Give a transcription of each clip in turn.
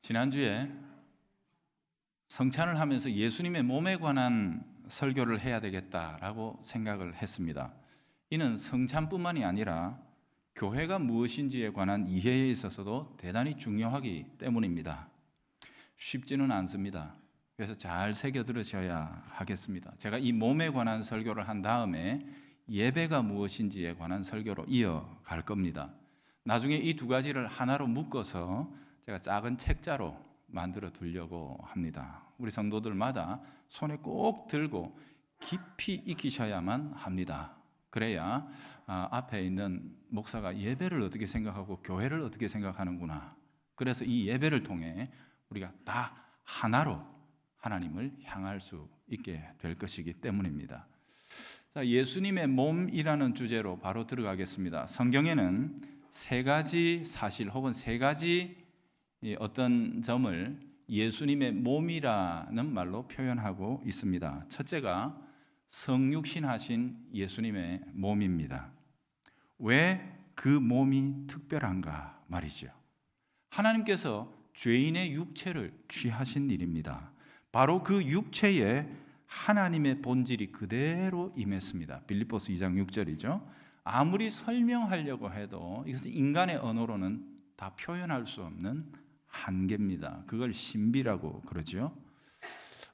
지난주에 성찬을 하면서 예수님의 몸에 관한 설교를 해야 되겠다라고 생각을 했습니다. 이는 성찬뿐만이 아니라 교회가 무엇인지에 관한 이해에 있어서도 대단히 중요하기 때문입니다. 쉽지는 않습니다. 그래서 잘 새겨 들으셔야 하겠습니다. 제가 이 몸에 관한 설교를 한 다음에 예배가 무엇인지에 관한 설교로 이어갈 겁니다. 나중에 이 두 가지를 하나로 묶어서 제가 작은 책자로 만들어 두려고 합니다. 우리 성도들마다 손에 꼭 들고 깊이 익히셔야만 합니다. 그래야 앞에 있는 목사가 예배를 어떻게 생각하고 교회를 어떻게 생각하는구나. 그래서 이 예배를 통해 우리가 다 하나로 하나님을 향할 수 있게 될 것이기 때문입니다. 자, 예수님의 몸이라는 주제로 바로 들어가겠습니다. 성경에는 세 가지 사실 혹은 세 가지 어떤 점을 예수님의 몸이라는 말로 표현하고 있습니다. 첫째가 성육신하신 예수님의 몸입니다. 왜 그 몸이 특별한가 말이죠. 하나님께서 죄인의 육체를 취하신 일입니다. 바로 그 육체에 하나님의 본질이 그대로 임했습니다. 빌립보서 2장 6절이죠. 아무리 설명하려고 해도 이것은 인간의 언어로는 다 표현할 수 없는 한계입니다. 그걸 신비라고 그러죠.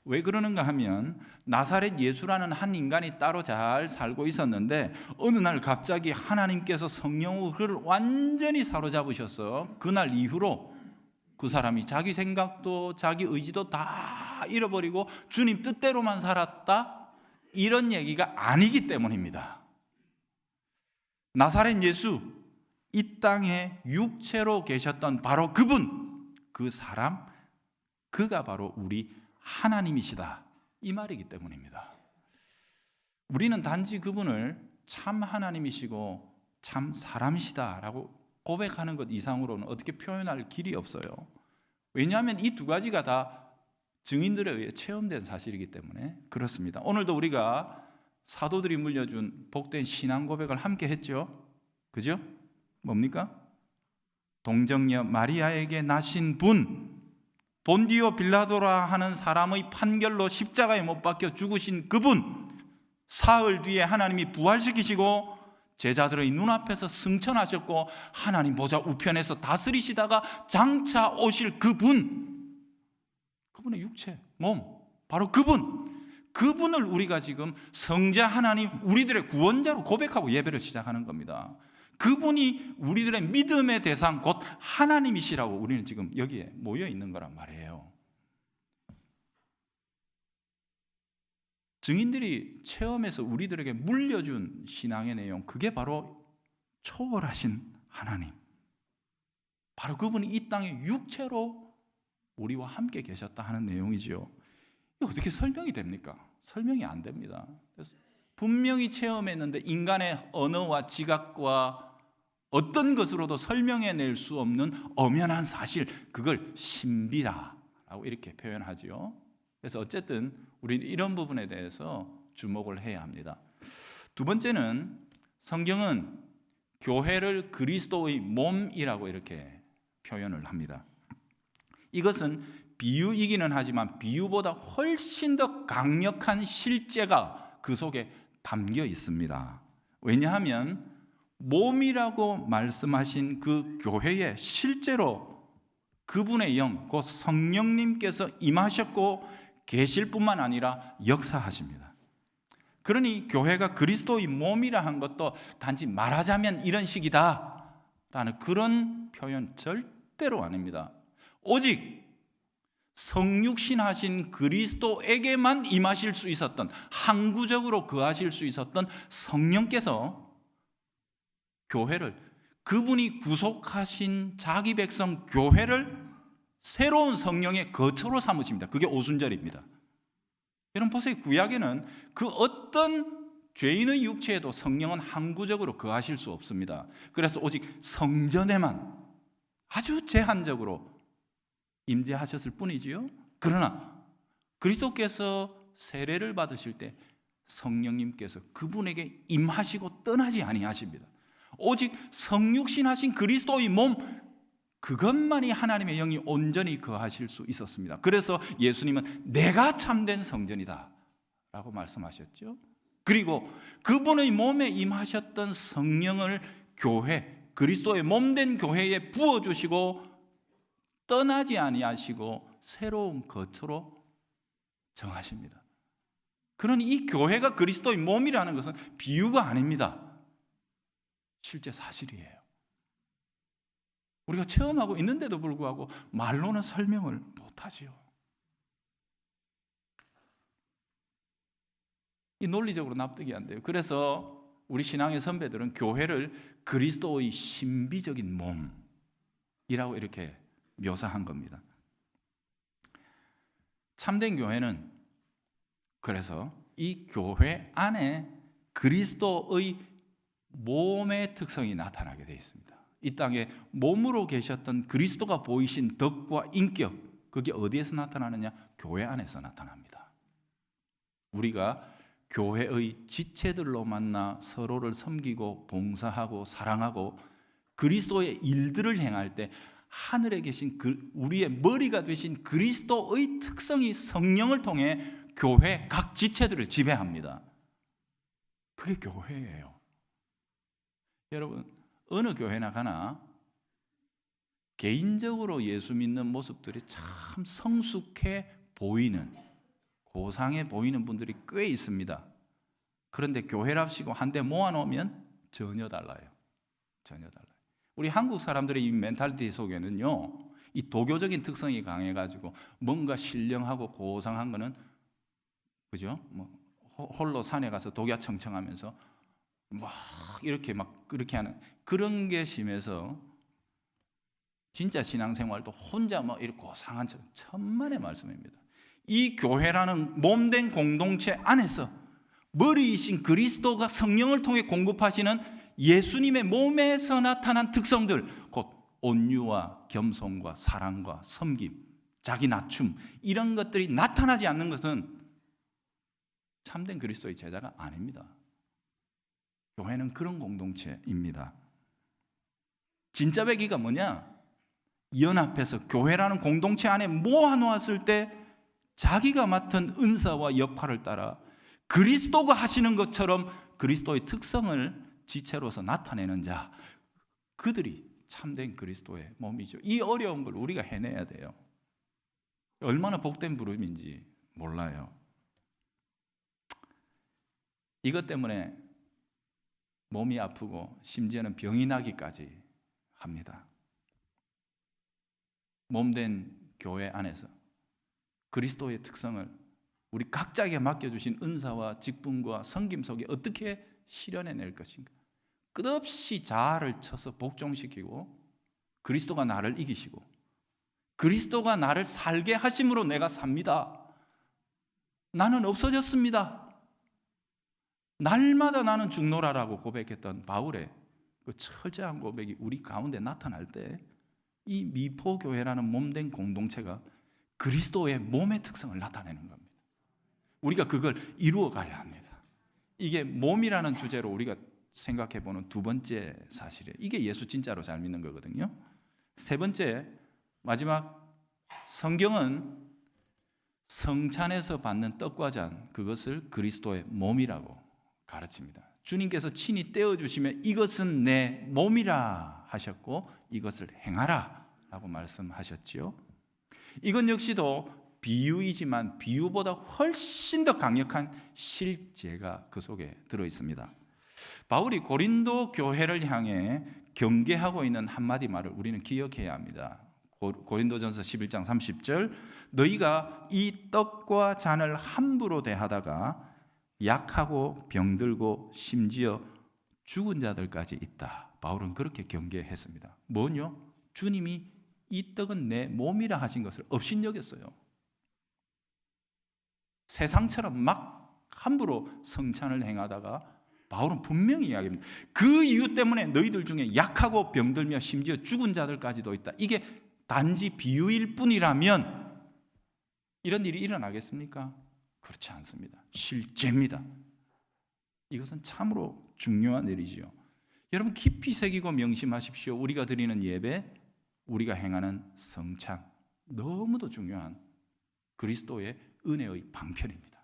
왜 그러는가 하면 나사렛 예수라는 한 인간이 따로 잘 살고 있었는데 어느 날 갑자기 하나님께서 성령으로 그를 완전히 사로잡으셔서 그날 이후로 그 사람이 자기 생각도 자기 의지도 다 잃어버리고 주님 뜻대로만 살았다, 이런 얘기가 아니기 때문입니다. 나사렛 예수, 이 땅에 육체로 계셨던 바로 그분, 그 사람, 그가 바로 우리 하나님이시다, 이 말이기 때문입니다. 우리는 단지 그분을 참 하나님이시고 참 사람이시다라고 고백하는 것 이상으로는 어떻게 표현할 길이 없어요. 왜냐하면 이 두 가지가 다 증인들에 의해 체험된 사실이기 때문에 그렇습니다. 오늘도 우리가 사도들이 물려준 복된 신앙 고백을 함께 했죠. 그죠? 뭡니까? 동정녀 마리아에게 나신 분, 본디오 빌라도라 하는 사람의 판결로 십자가에 못 박혀 죽으신 그분, 사흘 뒤에 하나님이 부활시키시고 제자들의 눈앞에서 승천하셨고 하나님 보좌 우편에서 다스리시다가 장차 오실 그분, 그분의 육체, 몸, 바로 그분을 우리가 지금 성자 하나님, 우리들의 구원자로 고백하고 예배를 시작하는 겁니다. 그분이 우리들의 믿음의 대상 곧 하나님이시라고 우리는 지금 여기에 모여 있는 거란 말이에요. 증인들이 체험해서 우리들에게 물려준 신앙의 내용, 그게 바로 초월하신 하나님, 바로 그분이 이 땅에 육체로 우리와 함께 계셨다 하는 내용이죠. 이거 어떻게 설명이 됩니까? 설명이 안 됩니다. 그래서 분명히 체험했는데 인간의 언어와 지각과 어떤 것으로도 설명해낼 수 없는 엄연한 사실, 그걸 신비라고 이렇게 표현하죠. 그래서 어쨌든 우리는 이런 부분에 대해서 주목을 해야 합니다. 두 번째는 성경은 교회를 그리스도의 몸이라고 이렇게 표현을 합니다. 이것은 비유이기는 하지만 비유보다 훨씬 더 강력한 실제가 그 속에 담겨 있습니다. 왜냐하면 몸이라고 말씀하신 그 교회에 실제로 그분의 영, 곧 성령님께서 임하셨고 계실 뿐만 아니라 역사하십니다. 그러니 교회가 그리스도의 몸이라 한 것도 단지 말하자면 이런 식이다 라는 그런 표현 절대로 아닙니다. 오직 성육신하신 그리스도에게만 임하실 수 있었던, 항구적으로 거하실 수 있었던 성령께서 교회를, 그분이 구속하신 자기 백성 교회를 새로운 성령의 거처로 삼으십니다. 그게 오순절입니다. 여러분 보세요. 구약에는 그 어떤 죄인의 육체에도 성령은 항구적으로 거하실 수 없습니다. 그래서 오직 성전에만 아주 제한적으로 임재하셨을 뿐이지요. 그러나 그리스도께서 세례를 받으실 때 성령님께서 그분에게 임하시고 떠나지 아니하십니다. 오직 성육신하신 그리스도의 몸, 그것만이 하나님의 영이 온전히 거하실 수 있었습니다. 그래서 예수님은 내가 참된 성전이다 라고 말씀하셨죠. 그리고 그분의 몸에 임하셨던 성령을 교회, 그리스도의 몸된 교회에 부어주시고 떠나지 아니하시고 새로운 거처로 정하십니다. 그러니 이 교회가 그리스도의 몸이라는 것은 비유가 아닙니다. 실제 사실이에요. 우리가 체험하고 있는데도 불구하고 말로는 설명을 못하지요. 이 논리적으로 납득이 안 돼요. 그래서 우리 신앙의 선배들은 교회를 그리스도의 신비적인 몸이라고 이렇게 묘사한 겁니다. 참된 교회는 그래서 이 교회 안에 그리스도의 몸의 특성이 나타나게 되어 있습니다. 이 땅에 몸으로 계셨던 그리스도가 보이신 덕과 인격, 그게 어디에서 나타나느냐? 교회 안에서 나타납니다. 우리가 교회의 지체들로 만나 서로를 섬기고 봉사하고 사랑하고 그리스도의 일들을 행할 때 하늘에 계신 우리의 머리가 되신 그리스도의 특성이 성령을 통해 교회 각 지체들을 지배합니다. 그게 교회예요. 여러분, 어느 교회나 가나 개인적으로 예수 믿는 모습들이 참 성숙해 보이는, 고상해 보이는 분들이 꽤 있습니다. 그런데 교회랍시고 한 대 모아놓으면 전혀 달라요. 전혀 달라요. 우리 한국 사람들의 이 멘탈리티 속에는요, 이 도교적인 특성이 강해가지고 뭔가 신령하고 고상한 거는, 그죠? 홀로 산에 가서 독야 청청하면서 막 이렇게 막 그렇게 하는 그런 게 심해서 진짜 신앙생활도 혼자 막 이렇게 고상한 척, 천만의 말씀입니다. 이 교회라는 몸된 공동체 안에서 머리이신 그리스도가 성령을 통해 공급하시는 예수님의 몸에서 나타난 특성들, 곧 온유와 겸손과 사랑과 섬김, 자기 낮춤, 이런 것들이 나타나지 않는 것은 참된 그리스도의 제자가 아닙니다. 교회는 그런 공동체입니다. 진짜 배기가 뭐냐? 연합해서 교회라는 공동체 안에 모아놓았을 때 자기가 맡은 은사와 역할을 따라 그리스도가 하시는 것처럼 그리스도의 특성을 지체로서 나타내는 자, 그들이 참된 그리스도의 몸이죠. 이 어려운 걸 우리가 해내야 돼요. 얼마나 복된 부름인지 몰라요. 이것 때문에 몸이 아프고 심지어는 병이 나기까지 합니다. 몸된 교회 안에서 그리스도의 특성을 우리 각자에게 맡겨주신 은사와 직분과 섬김 속에 어떻게 실현해낼 것인가. 끝없이 자아를 쳐서 복종시키고 그리스도가 나를 이기시고 그리스도가 나를 살게 하심으로 내가 삽니다. 나는 없어졌습니다. 날마다 나는 죽노라라고 고백했던 바울의 그 철저한 고백이 우리 가운데 나타날 때 이 미포교회라는 몸된 공동체가 그리스도의 몸의 특성을 나타내는 겁니다. 우리가 그걸 이루어 가야 합니다. 이게 몸이라는 주제로 우리가 생각해보는 두 번째 사실이에요. 이게 예수 진짜로 잘 믿는 거거든요. 세 번째, 마지막, 성경은 성찬에서 받는 떡과 잔, 그것을 그리스도의 몸이라고 가르칩니다. 주님께서 친히 떼어주시면 이것은 내 몸이라 하셨고 이것을 행하라 라고 말씀하셨지요. 이건 역시도 비유이지만 비유보다 훨씬 더 강력한 실제가 그 속에 들어 있습니다. 바울이 고린도 교회를 향해 경계하고 있는 한마디 말을 우리는 기억해야 합니다. 고린도전서 11장 30절, 너희가 이 떡과 잔을 함부로 대하다가 약하고 병들고 심지어 죽은 자들까지 있다. 바울은 그렇게 경계했습니다. 뭐냐? 주님이 이 떡은 내 몸이라 하신 것을 업신여겼어요. 세상처럼 막 함부로 성찬을 행하다가 바울은 분명히 이야기합니다. 그 이유 때문에 너희들 중에 약하고 병들며 심지어 죽은 자들까지도 있다. 이게 단지 비유일 뿐이라면 이런 일이 일어나겠습니까? 그렇지 않습니다. 실제입니다. 이것은 참으로 중요한 일이지요. 여러분 깊이 새기고 명심하십시오. 우리가 드리는 예배, 우리가 행하는 성찬, 너무도 중요한 그리스도의 은혜의 방편입니다.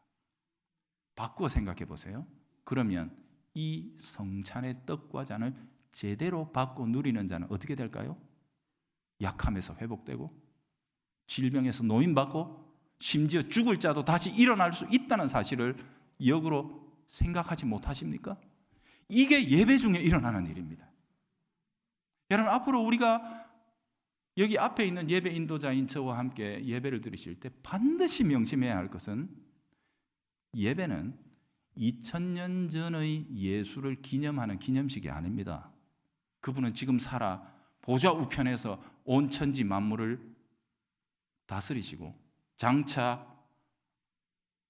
바꾸어 생각해 보세요. 그러면 이 성찬의 떡과 잔을 제대로 받고 누리는 자는 어떻게 될까요? 약함에서 회복되고, 질병에서 노인받고, 심지어 죽을 자도 다시 일어날 수 있다는 사실을 역으로 생각하지 못하십니까? 이게 예배 중에 일어나는 일입니다. 여러분, 앞으로 우리가 여기 앞에 있는 예배 인도자인 저와 함께 예배를 드리실 때 반드시 명심해야 할 것은, 예배는 2000년 전의 예수를 기념하는 기념식이 아닙니다. 그분은 지금 살아 보좌 우편에서 온 천지 만물을 다스리시고 장차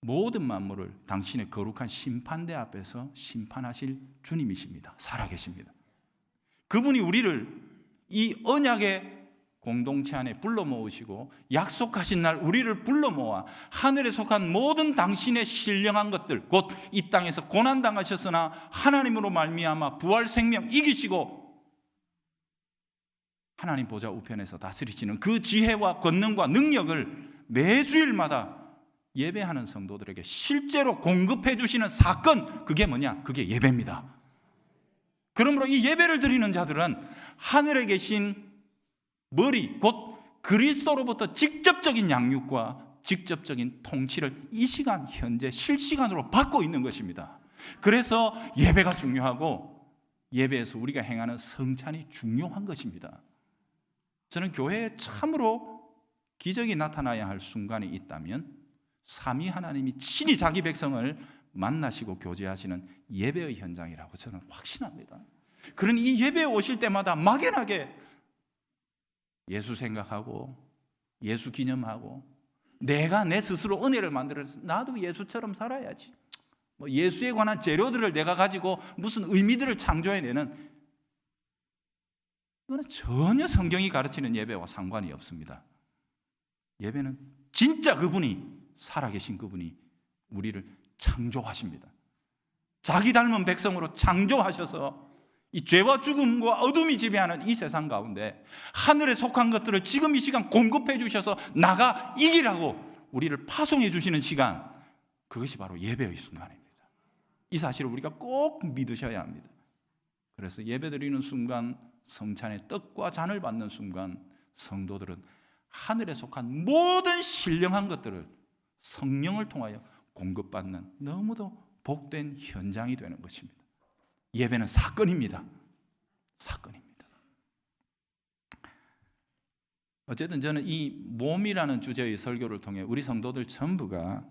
모든 만물을 당신의 거룩한 심판대 앞에서 심판하실 주님이십니다. 살아계십니다. 그분이 우리를 이 언약의 공동체 안에 불러 모으시고 약속하신 날 우리를 불러 모아 하늘에 속한 모든 당신의 신령한 것들, 곧 이 땅에서 고난당하셨으나 하나님으로 말미암아 부활 생명 이기시고 하나님 보좌 우편에서 다스리시는 그 지혜와 권능과 능력을 매주일마다 예배하는 성도들에게 실제로 공급해 주시는 사건, 그게 뭐냐? 그게 예배입니다. 그러므로 이 예배를 드리는 자들은 하늘에 계신 머리, 곧 그리스도로부터 직접적인 양육과 직접적인 통치를 이 시간 현재 실시간으로 받고 있는 것입니다. 그래서 예배가 중요하고 예배에서 우리가 행하는 성찬이 중요한 것입니다. 저는 교회에 참으로 기적이 나타나야 할 순간이 있다면 삼위 하나님이 친히 자기 백성을 만나시고 교제하시는 예배의 현장이라고 저는 확신합니다. 그러니 이 예배에 오실 때마다 막연하게 예수 생각하고 예수 기념하고 내가 내 스스로 은혜를 만들어서 나도 예수처럼 살아야지, 뭐 예수에 관한 재료들을 내가 가지고 무슨 의미들을 창조해내는, 이거는 전혀 성경이 가르치는 예배와 상관이 없습니다. 예배는 진짜 그분이, 살아계신 그분이 우리를 창조하십니다. 자기 닮은 백성으로 창조하셔서 이 죄와 죽음과 어둠이 지배하는 이 세상 가운데 하늘에 속한 것들을 지금 이 시간 공급해 주셔서 나가 이기라고 우리를 파송해 주시는 시간, 그것이 바로 예배의 순간입니다. 이 사실을 우리가 꼭 믿으셔야 합니다. 그래서 예배드리는 순간, 성찬의 떡과 잔을 받는 순간 성도들은 하늘에 속한 모든 신령한 것들을 성령을 통하여 공급받는 너무도 복된 현장이 되는 것입니다. 예배는 사건입니다. 사건입니다. 어쨌든 저는 이 몸이라는 주제의 설교를 통해 우리 성도들 전부가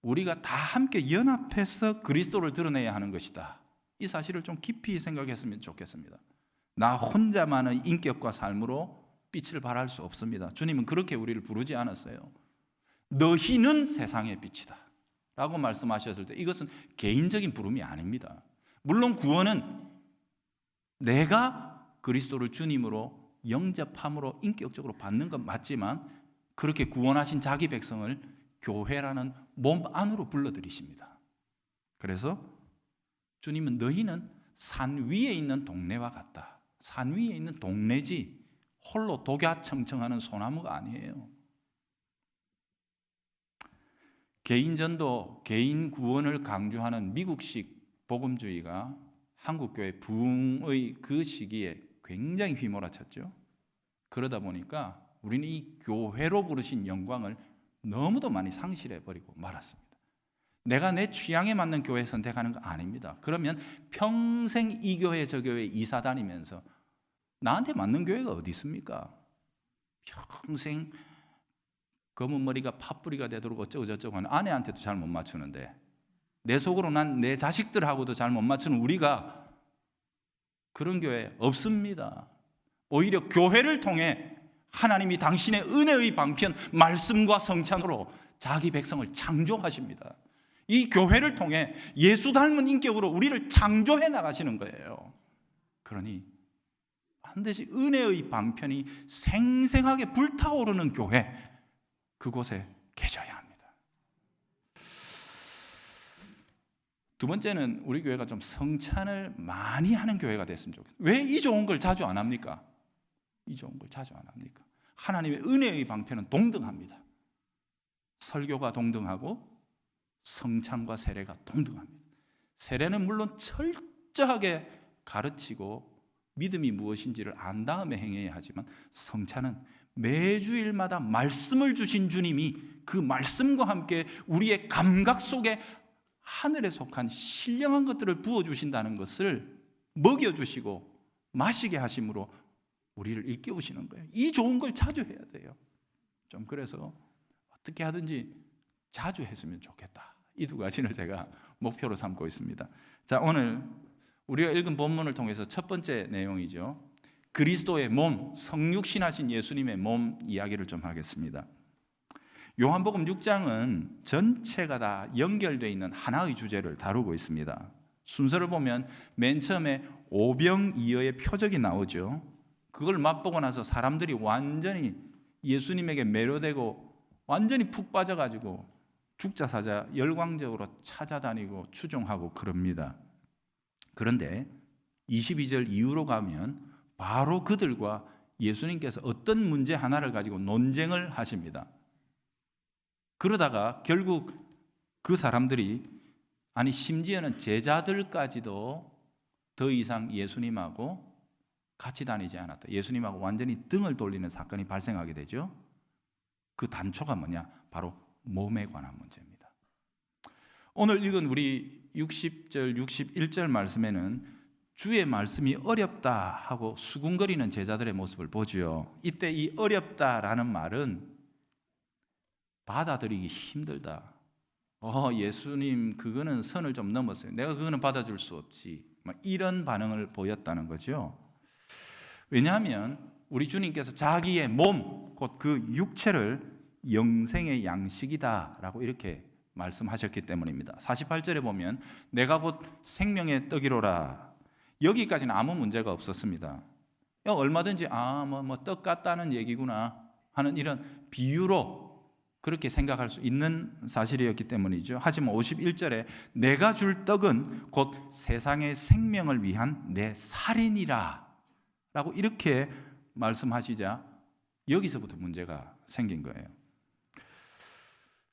우리가 다 함께 연합해서 그리스도를 드러내야 하는 것이다, 이 사실을 좀 깊이 생각했으면 좋겠습니다. 나 혼자만의 인격과 삶으로 빛을 발할 수 없습니다. 주님은 그렇게 우리를 부르지 않았어요. 너희는 세상의 빛이다 라고 말씀하셨을 때 이것은 개인적인 부름이 아닙니다. 물론 구원은 내가 그리스도를 주님으로 영접함으로 인격적으로 받는 건 맞지만, 그렇게 구원하신 자기 백성을 교회라는 몸 안으로 불러들이십니다. 그래서 주님은 너희는 산 위에 있는 동네와 같다. 산 위에 있는 동네지 홀로 독야청청하는 소나무가 아니에요. 개인 전도, 개인 구원을 강조하는 미국식 복음주의가 한국교회 부흥의 그 시기에 굉장히 휘몰아쳤죠. 그러다 보니까 우리는 이 교회로 부르신 영광을 너무도 많이 상실해버리고 말았습니다. 내가 내 취향에 맞는 교회 선택하는 거 아닙니다. 그러면 평생 이 교회 저 교회 이사 다니면서 나한테 맞는 교회가 어디 있습니까? 평생 검은 머리가 팥뿌리가 되도록 어쩌고저쩌고 하는 아내한테도 잘 못 맞추는데, 내 속으로 난 내 자식들하고도 잘 못 맞추는 우리가 그런 교회 없습니다. 오히려 교회를 통해 하나님이 당신의 은혜의 방편 말씀과 성찬으로 자기 백성을 창조하십니다. 이 교회를 통해 예수 닮은 인격으로 우리를 창조해 나가시는 거예요. 그러니 반드시 은혜의 방편이 생생하게 불타오르는 교회, 그곳에 계셔야 합니다. 두 번째는 우리 교회가 좀 성찬을 많이 하는 교회가 됐으면 좋겠어요. 왜 이 좋은 걸 자주 안 합니까? 이 좋은 걸 자주 안 합니까? 하나님의 은혜의 방편은 동등합니다. 설교가 동등하고 성찬과 세례가 동등합니다. 세례는 물론 철저하게 가르치고 믿음이 무엇인지를 안 다음에 행해야 하지만, 성찬은 매주일마다 말씀을 주신 주님이 그 말씀과 함께 우리의 감각 속에 하늘에 속한 신령한 것들을 부어주신다는 것을 먹여주시고 마시게 하심으로 우리를 일깨우시는 거예요. 이 좋은 걸 자주 해야 돼요. 좀 그래서 어떻게 하든지 자주 했으면 좋겠다. 이 두 가지를 제가 목표로 삼고 있습니다. 자, 오늘 우리가 읽은 본문을 통해서 첫 번째 내용이죠. 그리스도의 몸, 성육신하신 예수님의 몸 이야기를 좀 하겠습니다. 요한복음 6장은 전체가 다 연결되어 있는 하나의 주제를 다루고 있습니다. 순서를 보면 맨 처음에 오병이어의 표적이 나오죠. 그걸 맛보고 나서 사람들이 완전히 예수님에게 매료되고 완전히 푹 빠져가지고 죽자 사자 열광적으로 찾아다니고 추종하고 그럽니다. 그런데 22절 이후로 가면 바로 그들과 예수님께서 어떤 문제 하나를 가지고 논쟁을 하십니다. 그러다가 결국 그 사람들이, 아니 심지어는 제자들까지도 더 이상 예수님하고 같이 다니지 않았다. 예수님하고 완전히 등을 돌리는 사건이 발생하게 되죠. 그 단초가 뭐냐? 바로 몸에 관한 문제입니다. 오늘 읽은 우리 60절, 61절 말씀에는 주의 말씀이 어렵다 하고 수군거리는 제자들의 모습을 보죠. 이때 이 어렵다라는 말은 받아들이기 힘들다. 예수님 그거는 선을 좀 넘었어요. 내가 그거는 받아줄 수 없지. 이런 반응을 보였다는 거죠. 왜냐하면 우리 주님께서 자기의 몸, 곧 그 육체를 영생의 양식이다라고 이렇게 말씀하셨기 때문입니다. 48절에 보면 내가 곧 생명의 떡이로라. 여기까지는 아무 문제가 없었습니다. 얼마든지 떡 같다는 얘기구나 하는 이런 비유로 그렇게 생각할 수 있는 사실이었기 때문이죠. 하지만 51절에 내가 줄 떡은 곧 세상의 생명을 위한 내 살이니라 라고 이렇게 말씀하시자 여기서부터 문제가 생긴 거예요.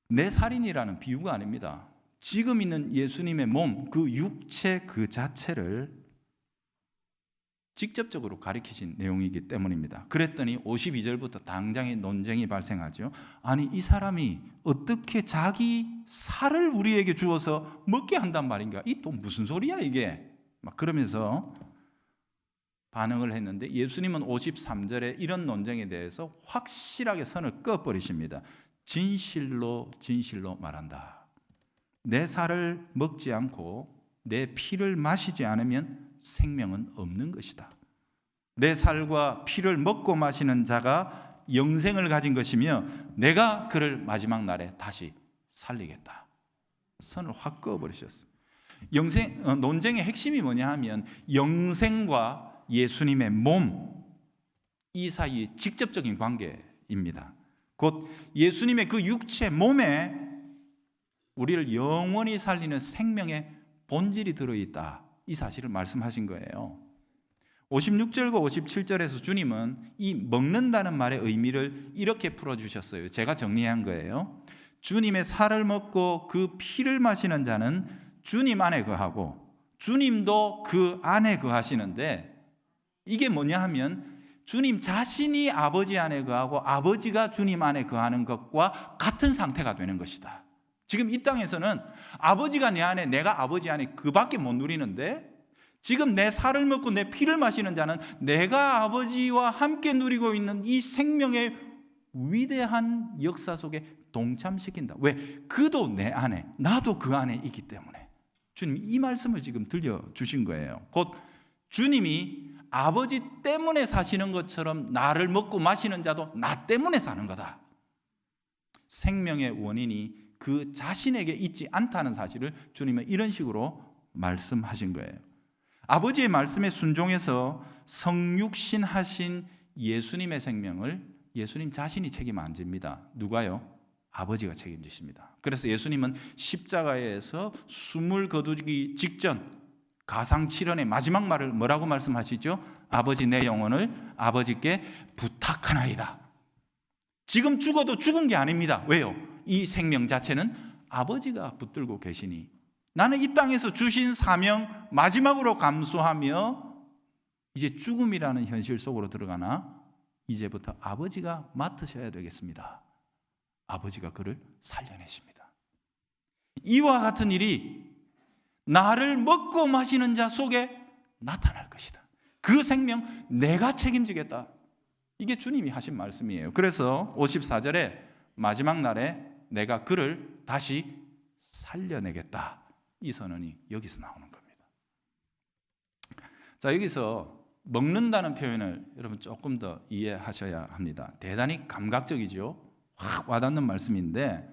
내 살인이라는 비유가 아닙니다. 지금 있는 예수님의 몸, 그 육체 그 자체를 직접적으로 가리키신 내용이기 때문입니다. 그랬더니 52절부터 당장의 논쟁이 발생하죠. 아니 이 사람이 어떻게 자기 살을 우리에게 주어서 먹게 한단 말인가? 이 또 무슨 소리야 이게? 막 그러면서 반응을 했는데 예수님은 53절에 이런 논쟁에 대해서 확실하게 선을 그어버리십니다. 진실로 진실로 말한다. 내 살을 먹지 않고 내 피를 마시지 않으면 생명은 없는 것이다. 내 살과 피를 먹고 마시는 자가 영생을 가진 것이며 내가 그를 마지막 날에 다시 살리겠다. 선을 확 그어버리셨어요. 논쟁의 핵심이 뭐냐 하면 영생과 예수님의 몸, 이 사이의 직접적인 관계입니다. 곧 예수님의 그 육체 몸에 우리를 영원히 살리는 생명의 본질이 들어있다. 이 사실을 말씀하신 거예요. 56절과 57절에서 주님은 이 먹는다는 말의 의미를 이렇게 풀어주셨어요. 제가 정리한 거예요. 주님의 살을 먹고 그 피를 마시는 자는 주님 안에 거하고 주님도 그 안에 거하시는데, 이게 뭐냐 하면 주님 자신이 아버지 안에 거하고 아버지가 주님 안에 거하는 것과 같은 상태가 되는 것이다. 지금 이 땅에서는 아버지가 내 안에, 내가 아버지 안에 그밖에 못 누리는데, 지금 내 살을 먹고 내 피를 마시는 자는 내가 아버지와 함께 누리고 있는 이 생명의 위대한 역사 속에 동참시킨다. 왜? 그도 내 안에, 나도 그 안에 있기 때문에. 주님 이 말씀을 지금 들려주신 거예요. 곧 주님이 아버지 때문에 사시는 것처럼 나를 먹고 마시는 자도 나 때문에 사는 거다. 생명의 원인이 그 자신에게 있지 않다는 사실을 주님은 이런 식으로 말씀하신 거예요. 아버지의 말씀에 순종해서 성육신 하신 예수님의 생명을 예수님 자신이 책임 안 집니다. 누가요? 아버지가 책임지십니다. 그래서 예수님은 십자가에서 숨을 거두기 직전 가상칠언의 마지막 말을 뭐라고 말씀하시죠? 아버지, 내 영혼을 아버지께 부탁하나이다. 지금 죽어도 죽은 게 아닙니다. 왜요? 이 생명 자체는 아버지가 붙들고 계시니 나는 이 땅에서 주신 사명 마지막으로 감수하며 이제 죽음이라는 현실 속으로 들어가나 이제부터 아버지가 맡으셔야 되겠습니다. 아버지가 그를 살려내십니다. 이와 같은 일이 나를 먹고 마시는 자 속에 나타날 것이다. 그 생명 내가 책임지겠다. 이게 주님이 하신 말씀이에요. 그래서 54절에 마지막 날에 내가 그를 다시 살려내겠다. 이 선언이 여기서 나오는 겁니다. 자, 여기서 먹는다는 표현을 여러분 조금 더 이해하셔야 합니다. 대단히 감각적이죠. 확 와닿는 말씀인데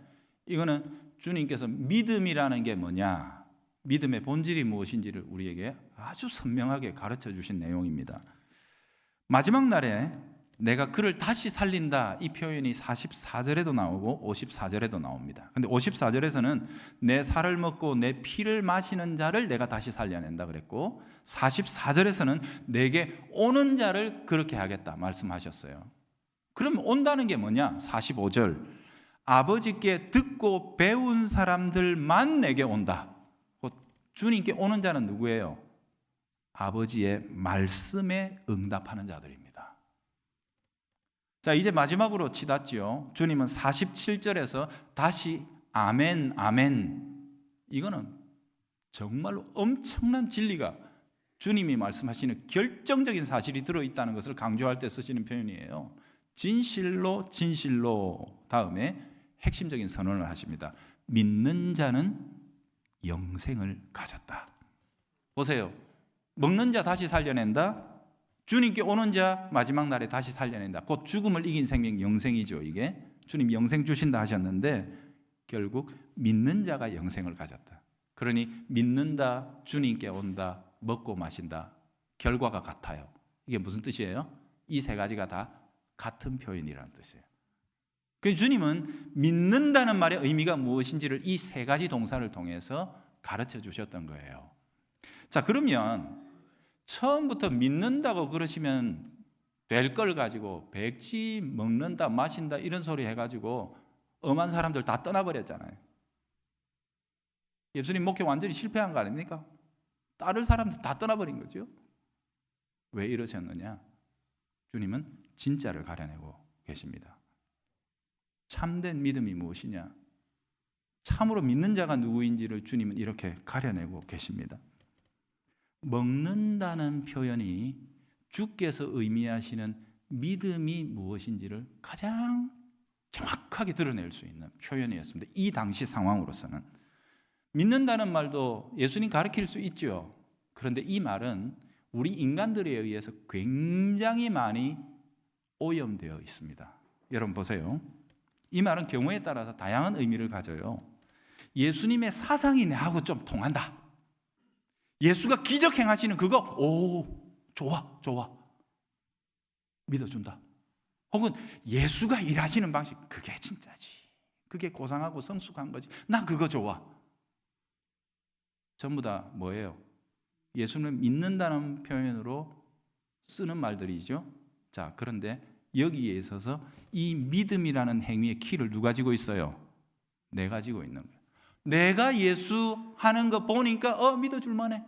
이거는 주님께서 믿음이라는 게 뭐냐, 믿음의 본질이 무엇인지를 우리에게 아주 선명하게 가르쳐 주신 내용입니다. 마지막 날에 내가 그를 다시 살린다, 이 표현이 44절에도 나오고 54절에도 나옵니다. 근데 54절에서는 내 살을 먹고 내 피를 마시는 자를 내가 다시 살려낸다 그랬고 44절에서는 내게 오는 자를 그렇게 하겠다 말씀하셨어요. 그럼 온다는 게 뭐냐? 45절 아버지께 듣고 배운 사람들만 내게 온다. 주님께 오는 자는 누구예요? 아버지의 말씀에 응답하는 자들입니다. 자, 이제 마지막으로 치닫지요. 주님은 47절에서 다시 아멘, 아멘. 이거는 정말로 엄청난 진리가 주님이 말씀하시는 결정적인 사실이 들어있다는 것을 강조할 때 쓰시는 표현이에요. 진실로, 진실로 다음에 핵심적인 선언을 하십니다. 믿는 자는 영생을 가졌다. 보세요. 먹는 자 다시 살려낸다. 주님께 오는 자 마지막 날에 다시 살려낸다. 곧 죽음을 이긴 생명 영생이죠. 이게 주님 영생 주신다 하셨는데 결국 믿는 자가 영생을 가졌다. 그러니 믿는다, 주님께 온다, 먹고 마신다. 결과가 같아요. 이게 무슨 뜻이에요? 이 세 가지가 다 같은 표현이라는 뜻이에요. 그 주님은 믿는다는 말의 의미가 무엇인지를 이 세 가지 동사를 통해서 가르쳐 주셨던 거예요. 자, 그러면 처음부터 믿는다고 그러시면 될 걸 가지고 백지 먹는다, 마신다 이런 소리 해가지고 엄한 사람들 다 떠나버렸잖아요. 예수님 목회 완전히 실패한 거 아닙니까? 따를 사람들 다 떠나버린 거죠. 왜 이러셨느냐? 주님은 진짜를 가려내고 계십니다. 참된 믿음이 무엇이냐? 참으로 믿는 자가 누구인지를 주님은 이렇게 가려내고 계십니다. 먹는다는 표현이 주께서 의미하시는 믿음이 무엇인지를 가장 정확하게 드러낼 수 있는 표현이었습니다. 이 당시 상황으로서는 믿는다는 말도 예수님 가르칠 수 있죠. 그런데 이 말은 우리 인간들에 의해서 굉장히 많이 오염되어 있습니다. 여러분 보세요. 이 말은 경우에 따라서 다양한 의미를 가져요. 예수님의 사상이 내하고 좀 통한다. 예수가 기적 행하시는 그거, 오, 좋아, 좋아. 믿어준다. 혹은 예수가 일하시는 방식, 그게 진짜지. 그게 고상하고 성숙한 거지. 나 그거 좋아. 전부 다 뭐예요? 예수는 믿는다는 표현으로 쓰는 말들이죠. 자, 그런데 여기에 있어서 이 믿음이라는 행위의 키를 누가 지고 있어요? 내가 가지고 있는 거예요. 내가 예수 하는 거 보니까 믿어줄만해.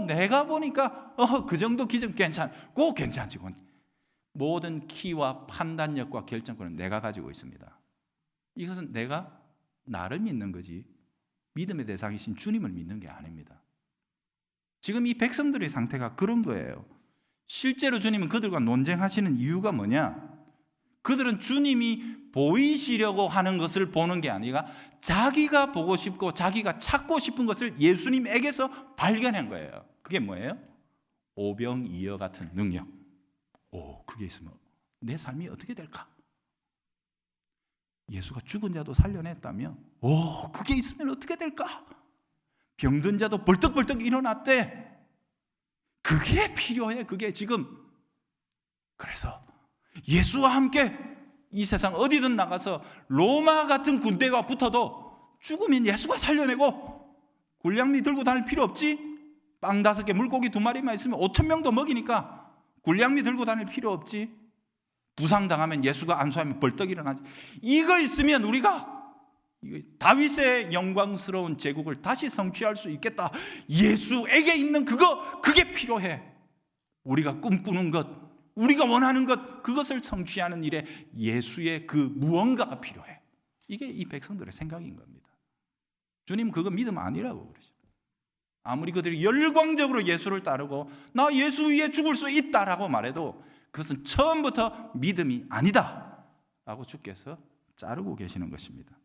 내가 보니까 그 정도 기준 꼭 괜찮지. 모든 키와 판단력과 결정권은 내가 가지고 있습니다. 이것은 내가 나를 믿는 거지 믿음의 대상이신 주님을 믿는 게 아닙니다. 지금 이 백성들의 상태가 그런 거예요. 실제로 주님은 그들과 논쟁하시는 이유가 뭐냐? 그들은 주님이 보이시려고 하는 것을 보는 게 아니라 자기가 보고 싶고 자기가 찾고 싶은 것을 예수님에게서 발견한 거예요. 그게 뭐예요? 오병이어 같은 능력. 그게 있으면 내 삶이 어떻게 될까? 예수가 죽은 자도 살려냈다며 그게 있으면 어떻게 될까? 병든 자도 벌떡벌떡 일어났대. 그게 필요해. 그게 지금. 그래서 예수와 함께 이 세상 어디든 나가서 로마 같은 군대와 붙어도 죽으면 예수가 살려내고 굴량미 들고 다닐 필요 없지. 빵 5개, 물고기 2마리만 있으면 5천 명도 먹이니까 군량미 들고 다닐 필요 없지. 부상당하면 예수가 안수하면 벌떡 일어나지. 이거 있으면 우리가 다윗의 영광스러운 제국을 다시 성취할 수 있겠다. 예수에게 있는 그게 필요해. 우리가 꿈꾸는 것, 우리가 원하는 것, 그것을 성취하는 일에 예수의 그 무언가가 필요해. 이게 이 백성들의 생각인 겁니다. 주님 그거 믿음 아니라고 그러죠. 아무리 그들이 열광적으로 예수를 따르고 나 예수 위에 죽을 수 있다라고 말해도 그것은 처음부터 믿음이 아니다 라고 주께서 자르고 계시는 것입니다.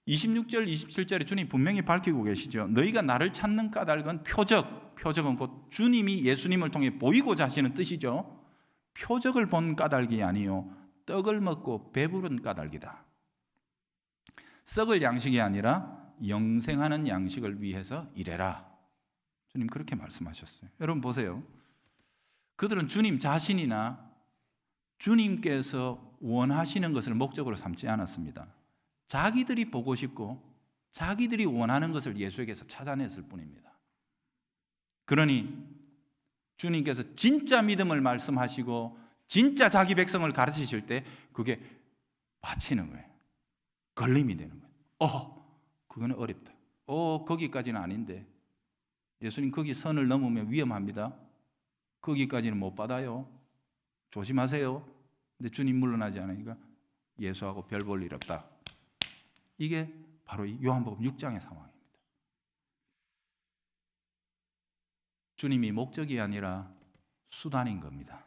26절, 27절에 주님 분명히 밝히고 계시죠. 너희가 나를 찾는 까닭은 표적은 곧 주님이 예수님을 통해 보이고자 하시는 뜻이죠. 표적을 본 까닭이 아니요 떡을 먹고 배부른 까닭이다. 썩을 양식이 아니라 영생하는 양식을 위해서 일해라. 주님 그렇게 말씀하셨어요. 여러분 보세요. 그들은 주님 자신이나 주님께서 원하시는 것을 목적으로 삼지 않았습니다. 자기들이 보고 싶고 자기들이 원하는 것을 예수에게서 찾아냈을 뿐입니다. 그러니 주님께서 진짜 믿음을 말씀하시고 진짜 자기 백성을 가르치실 때 그게 받치는 거예요. 걸림이 되는 거예요. 그거는 어렵다. 거기까지는 아닌데 예수님 거기 선을 넘으면 위험합니다. 거기까지는 못 받아요. 조심하세요. 근데 주님 물러나지 않으니까 예수하고 별 볼 일 없다. 이게 바로 요한복음 6장의 상황입니다. 주님이 목적이 아니라 수단인 겁니다.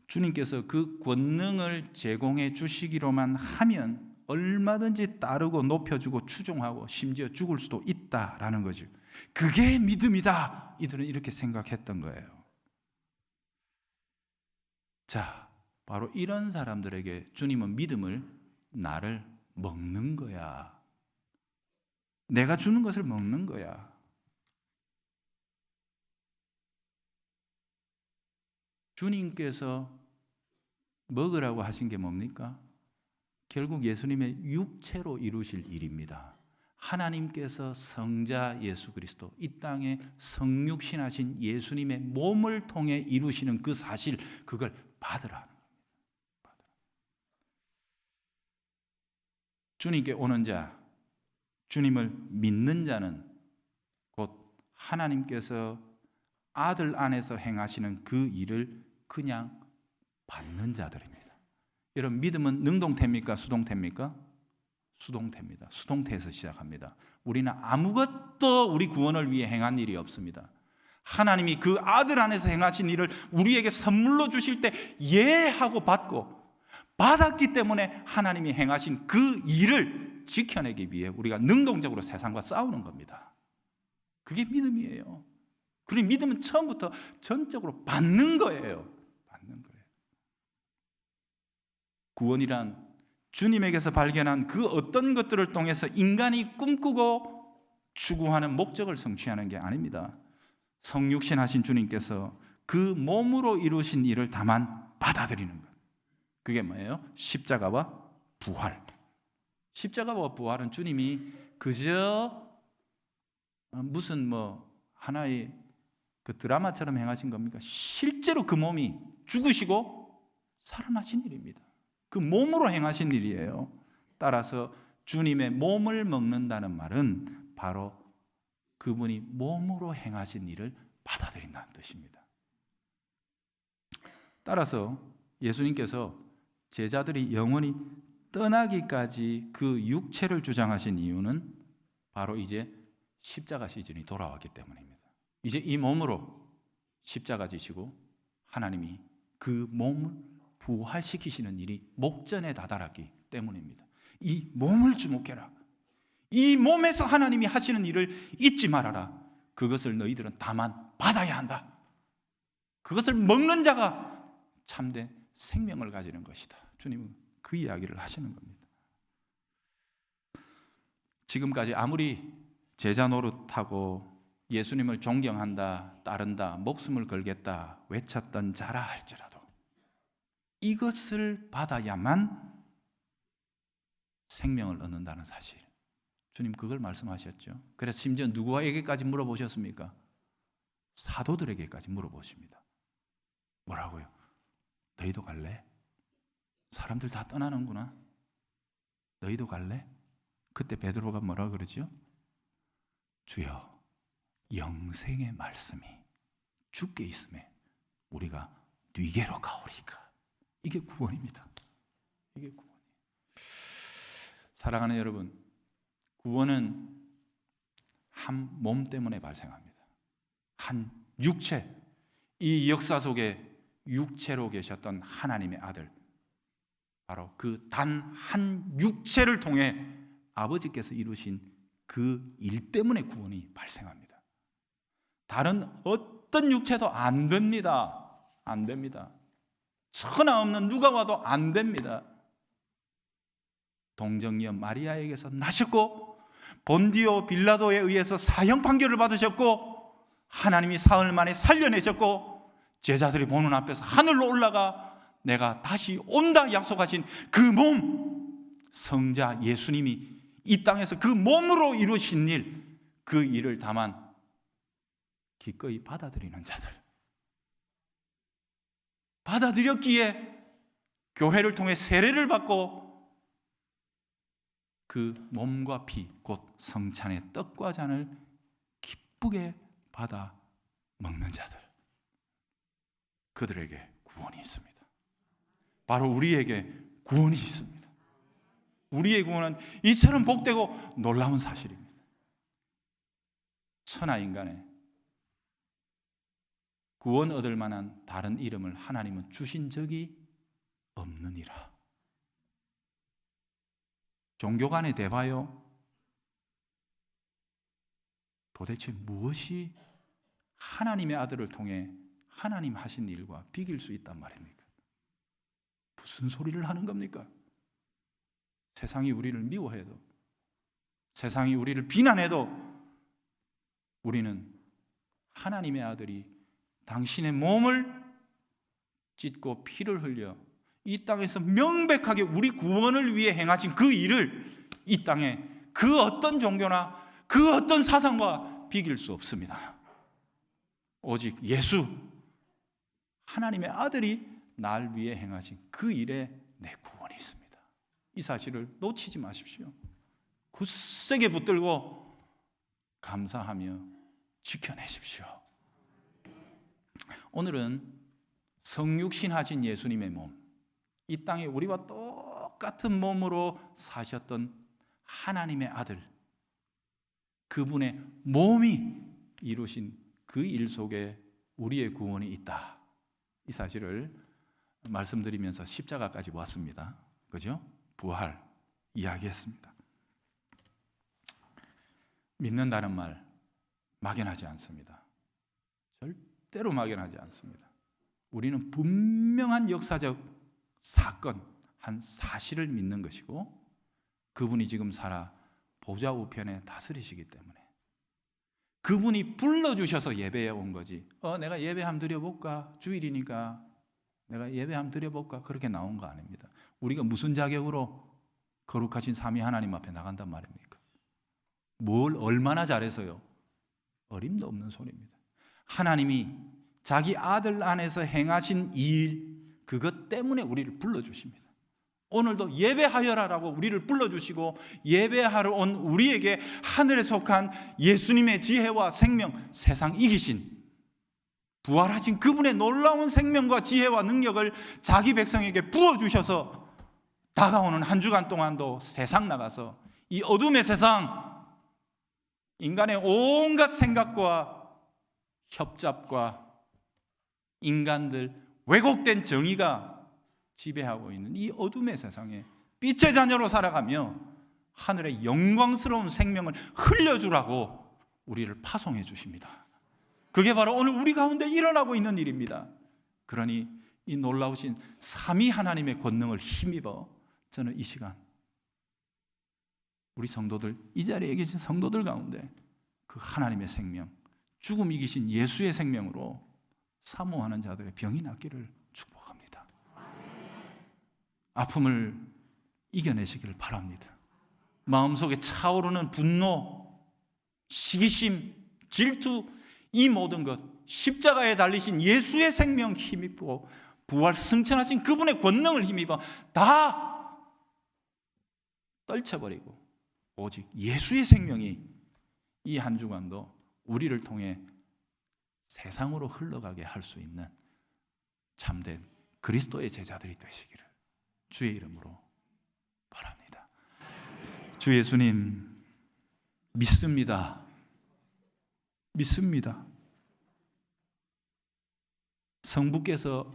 주님께서 그 권능을 제공해 주시기로만 하면 얼마든지 따르고 높여주고 추종하고 심지어 죽을 수도 있다라는 거죠. 그게 믿음이다. 이들은 이렇게 생각했던 거예요. 자, 바로 이런 사람들에게 주님은 믿음을 나를 먹는 거야. 내가 주는 것을 먹는 거야. 주님께서 먹으라고 하신 게 뭡니까? 결국 예수님의 육체로 이루실 일입니다. 하나님께서 성자 예수 그리스도 이 땅에 성육신하신 예수님의 몸을 통해 이루시는 그 사실, 그걸 받으라는 겁니다. 주님께 오는 자, 주님을 믿는 자는 곧 하나님께서 아들 안에서 행하시는 그 일을 그냥 받는 자들입니다. 여러분 믿음은 능동태입니까? 수동태입니까? 수동태입니다. 수동태에서 시작합니다. 우리는 아무것도 우리 구원을 위해 행한 일이 없습니다. 하나님이 그 아들 안에서 행하신 일을 우리에게 선물로 주실 때 하고 받고 받았기 때문에 하나님이 행하신 그 일을 지켜내기 위해 우리가 능동적으로 세상과 싸우는 겁니다. 그게 믿음이에요. 그리고 믿음은 처음부터 전적으로 받는 거예요. 받는 거예요. 구원이란 주님에게서 발견한 그 어떤 것들을 통해서 인간이 꿈꾸고 추구하는 목적을 성취하는 게 아닙니다. 성육신하신 주님께서 그 몸으로 이루신 일을 다만 받아들이는 것. 그게 뭐예요? 십자가와 부활. 십자가와 부활은 주님이 그저 무슨 하나의 그 드라마처럼 행하신 겁니까? 실제로 그 몸이 죽으시고 살아나신 일입니다. 그 몸으로 행하신 일이에요. 따라서 주님의 몸을 먹는다는 말은 바로 그분이 몸으로 행하신 일을 받아들인다는 뜻입니다. 따라서 예수님께서 제자들이 영원히 떠나기까지 그 육체를 주장하신 이유는 바로 이제 십자가 시즌이 돌아왔기 때문입니다. 이제 이 몸으로 십자가 지시고 하나님이 그 몸을 부활시키시는 일이 목전에 다다랐기 때문입니다. 이 몸을 주목해라. 이 몸에서 하나님이 하시는 일을 잊지 말아라. 그것을 너희들은 다만 받아야 한다. 그것을 먹는 자가 참된 생명을 가지는 것이다. 주님은 그 이야기를 하시는 겁니다. 지금까지 아무리 제자 노릇하고 예수님을 존경한다, 따른다, 목숨을 걸겠다 외쳤던 자라 할지라도 이것을 받아야만 생명을 얻는다는 사실, 주님 그걸 말씀하셨죠. 그래서 심지어 누구에게까지 물어보셨습니까? 사도들에게까지 물어보십니다. 뭐라고요? 너희도 갈래? 사람들 다 떠나는구나. 너희도 갈래? 그때 베드로가 뭐라 그러죠? 주여, 영생의 말씀이 주께 있음에 우리가 네게로 가오리까. 이게 구원입니다. 이게 구원이에요. 사랑하는 여러분, 구원은 한 몸 때문에 발생합니다. 한 육체, 이 역사 속에 육체로 계셨던 하나님의 아들, 바로 그 단 한 육체를 통해 아버지께서 이루신 그 일 때문에 구원이 발생합니다. 다른 어떤 육체도 안 됩니다. 안 됩니다. 천하 없는 누가 와도 안 됩니다. 동정녀 마리아에게서 나셨고 본디오 빌라도에 의해서 사형 판결을 받으셨고 하나님이 사흘 만에 살려내셨고 제자들이 보는 앞에서 하늘로 올라가 내가 다시 온다 약속하신 그 몸, 성자 예수님이 이 땅에서 그 몸으로 이루신 일, 그 일을 다만 기꺼이 받아들이는 자들, 받아들였기에 교회를 통해 세례를 받고 그 몸과 피, 곧 성찬의 떡과 잔을 기쁘게 받아 먹는 자들, 그들에게 구원이 있습니다. 바로 우리에게 구원이 있습니다. 우리의 구원은 이처럼 복되고 놀라운 사실입니다. 천하 인간에 구원 얻을 만한 다른 이름을 하나님은 주신 적이 없느니라. 종교 간에 대봐요. 도대체 무엇이 하나님의 아들을 통해 하나님 하신 일과 비길 수 있단 말입니까? 무슨 소리를 하는 겁니까? 세상이 우리를 미워해도, 세상이 우리를 비난해도 우리는 하나님의 아들이 당신의 몸을 찢고 피를 흘려 이 땅에서 명백하게 우리 구원을 위해 행하신 그 일을 이 땅에 그 어떤 종교나 그 어떤 사상과 비길 수 없습니다. 오직 예수, 하나님의 아들이 날 위해 행하신 그 일에 내 구원이 있습니다. 이 사실을 놓치지 마십시오. 굳세게 붙들고 감사하며 지켜내십시오. 오늘은 성육신하신 예수님의 몸, 이 땅에 우리와 똑같은 몸으로 사셨던 하나님의 아들, 그분의 몸이 이루신 그 일 속에 우리의 구원이 있다. 이 사실을 말씀드리면서 십자가까지 왔습니다. 그죠? 부활 이야기했습니다. 믿는다는 말 막연하지 않습니다. 절대로 막연하지 않습니다. 우리는 분명한 역사적 사건, 한 사실을 믿는 것이고 그분이 지금 살아 보좌 우편에 다스리시기 때문에 그분이 불러주셔서 예배에 온 거지. 내가 예배 한번 드려볼까? 주일이니까 내가 예배 한번 드려볼까? 그렇게 나온 거 아닙니다. 우리가 무슨 자격으로 거룩하신 삼위 하나님 앞에 나간단 말입니까? 뭘 얼마나 잘해서요? 어림도 없는 소리입니다. 하나님이 자기 아들 안에서 행하신 일, 그것 때문에 우리를 불러주십니다. 오늘도 예배하여라라고 우리를 불러주시고 예배하러 온 우리에게 하늘에 속한 예수님의 지혜와 생명, 세상 이기신 부활하신 그분의 놀라운 생명과 지혜와 능력을 자기 백성에게 부어주셔서 다가오는 한 주간 동안도 세상 나가서 이 어둠의 세상, 인간의 온갖 생각과 협잡과 인간들 왜곡된 정의가 지배하고 있는 이 어둠의 세상에 빛의 자녀로 살아가며 하늘의 영광스러운 생명을 흘려주라고 우리를 파송해 주십니다. 그게 바로 오늘 우리 가운데 일어나고 있는 일입니다. 그러니 이 놀라우신 삼위 하나님의 권능을 힘입어 저는 이 시간 우리 성도들, 이 자리에 계신 성도들 가운데 그 하나님의 생명, 죽음 이기신 예수의 생명으로 사모하는 자들의 병이 낫기를 축복합니다. 아픔을 이겨내시기를 바랍니다. 마음속에 차오르는 분노, 시기심, 질투, 이 모든 것 십자가에 달리신 예수의 생명 힘입고 부활 승천하신 그분의 권능을 힘입어 다 떨쳐버리고 오직 예수의 생명이 이 한 주간도 우리를 통해 세상으로 흘러가게 할 수 있는 참된 그리스도의 제자들이 되시기를 주의 이름으로 바랍니다. 주 예수님 믿습니다. 믿습니다. 성부께서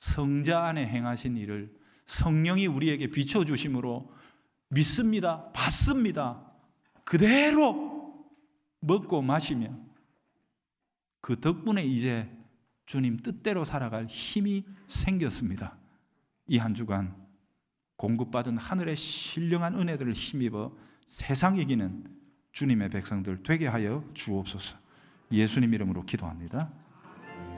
성자 안에 행하신 일을 성령이 우리에게 비춰주심으로 믿습니다. 받습니다. 그대로 먹고 마시며 그 덕분에 이제 주님 뜻대로 살아갈 힘이 생겼습니다. 이 한 주간 공급받은 하늘의 신령한 은혜들을 힘입어 세상 이기는 주님의 백성들 되게 하여 주옵소서. 예수님 이름으로 기도합니다.